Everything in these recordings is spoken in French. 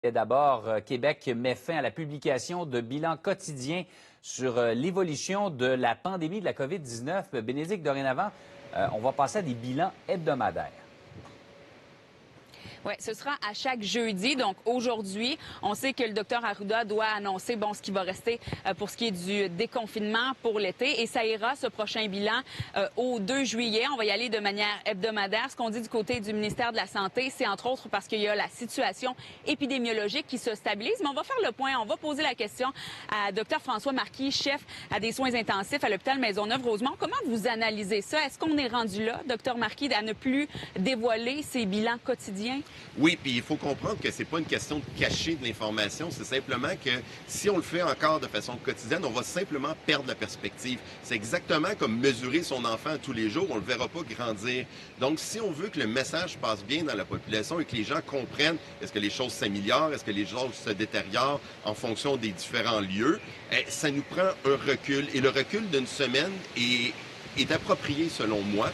Et d'abord, Québec met fin à la publication de bilans quotidiens sur l'évolution de la pandémie de la COVID-19. Bénédicte, dorénavant, on va passer à des bilans hebdomadaires. Oui, ce sera à chaque jeudi. Donc aujourd'hui, on sait que le docteur Arruda doit annoncer ce qui va rester pour ce qui est du déconfinement pour l'été. Et ça ira, ce prochain bilan, au 2 juillet. On va y aller de manière hebdomadaire. Ce qu'on dit du côté du ministère de la Santé, c'est entre autres parce qu'il y a la situation épidémiologique qui se stabilise. Mais on va faire le point. On va poser la question à docteur François Marquis, chef à des soins intensifs à l'hôpital Maisonneuve-Rosemont. Comment vous analysez ça? Est-ce qu'on est rendu là, docteur Marquis, à ne plus dévoiler ces bilans quotidiens? Oui, puis il faut comprendre que c'est pas une question de cacher de l'information, c'est simplement que si on le fait encore de façon quotidienne, on va simplement perdre la perspective. C'est exactement comme mesurer son enfant tous les jours, on le verra pas grandir. Donc, si on veut que le message passe bien dans la population et que les gens comprennent est-ce que les choses s'améliorent, est-ce que les choses se détériorent en fonction des différents lieux, ça nous prend un recul. Et le recul d'une semaine est approprié selon moi.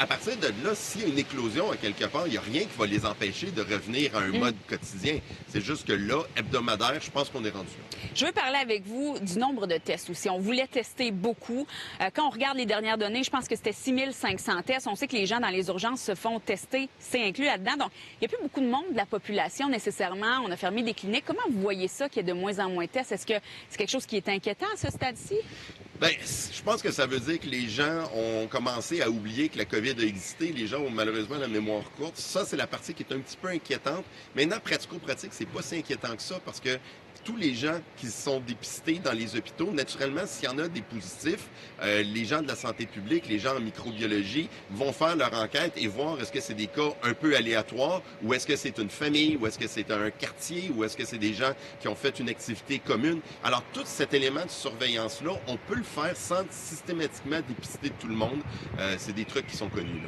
À partir de là, s'il y a une éclosion à quelque part, il n'y a rien qui va les empêcher de revenir à un mode quotidien. C'est juste que là, hebdomadaire, je pense qu'on est rendu là. Je veux parler avec vous du nombre de tests aussi. On voulait tester beaucoup. Quand on regarde les dernières données, je pense que c'était 6500 tests. On sait que les gens dans les urgences se font tester. C'est inclus là-dedans. Donc, il n'y a plus beaucoup de monde de la population nécessairement. On a fermé des cliniques. Comment vous voyez ça, qu'il y ait de moins en moins de tests? Est-ce que c'est quelque chose qui est inquiétant à ce stade-ci? Bien, je pense que ça veut dire que les gens ont commencé à oublier que la COVID a existé. Les gens ont malheureusement la mémoire courte. Ça, c'est la partie qui est un petit peu inquiétante. Maintenant, pratico-pratique, c'est pas si inquiétant que ça parce que tous les gens qui sont dépistés dans les hôpitaux, naturellement, s'il y en a des positifs, les gens de la santé publique, les gens en microbiologie vont faire leur enquête et voir est-ce que c'est des cas un peu aléatoires ou est-ce que c'est une famille ou est-ce que c'est un quartier ou est-ce que c'est des gens qui ont fait une activité commune. Alors, tout cet élément de surveillance-là, on peut le faire sans systématiquement dépister tout le monde. C'est des trucs qui sont connus.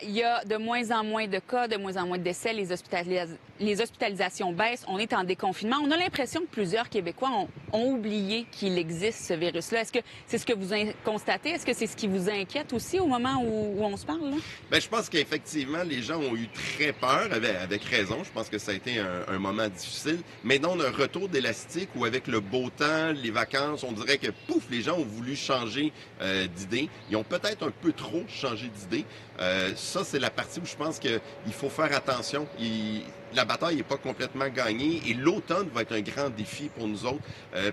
Il y a de moins en moins de cas, de moins en moins de décès. Les hospitalisations baissent. On est en déconfinement. On a l'impression que plusieurs Québécois ont oublié qu'il existe ce virus-là. Est-ce que c'est ce que vous constatez? Est-ce que c'est ce qui vous inquiète aussi au moment où on se parle? Là? Bien, je pense qu'effectivement, les gens ont eu très peur, avec raison. Je pense que ça a été un moment difficile. Mais dans un retour d'élastique où avec le beau temps, les vacances, on dirait que, pouf, les gens ont voulu changer d'idée. Ils ont peut-être un peu trop changé d'idée. Ça, c'est la partie où je pense qu'il faut faire attention. La bataille n'est pas complètement gagnée et l'automne va être un grand défi pour nous autres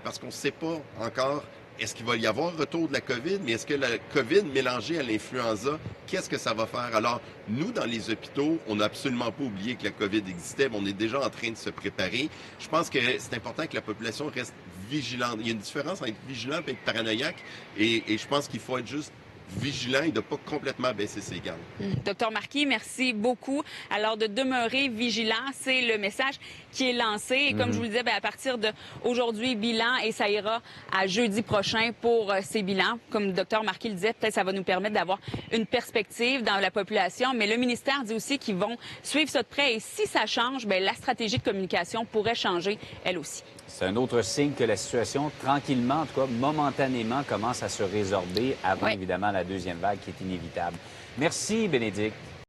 parce qu'on ne sait pas encore est-ce qu'il va y avoir retour de la COVID, mais est-ce que la COVID mélangée à l'influenza, qu'est-ce que ça va faire? Alors, nous, dans les hôpitaux, on n'a absolument pas oublié que la COVID existait, mais on est déjà en train de se préparer. Je pense que c'est important que la population reste vigilante. Il y a une différence entre être vigilant et être paranoïaque et je pense qu'il faut être juste vigilant et de ne pas complètement baisser ses gardes. Docteur Marquis, merci beaucoup. Alors, de demeurer vigilant, c'est le message qui est lancé. Et comme je vous le disais, à partir d'aujourd'hui, bilan, et ça ira à jeudi prochain pour ces bilans. Comme le docteur Marquis le disait, peut-être ça va nous permettre d'avoir une perspective dans la population. Mais le ministère dit aussi qu'ils vont suivre ça de près. Et si ça change, la stratégie de communication pourrait changer, elle aussi. C'est un autre signe que la situation, tranquillement, en tout cas momentanément, commence à se résorber avant, évidemment, la deuxième vague qui est inévitable. Merci, Bénédicte.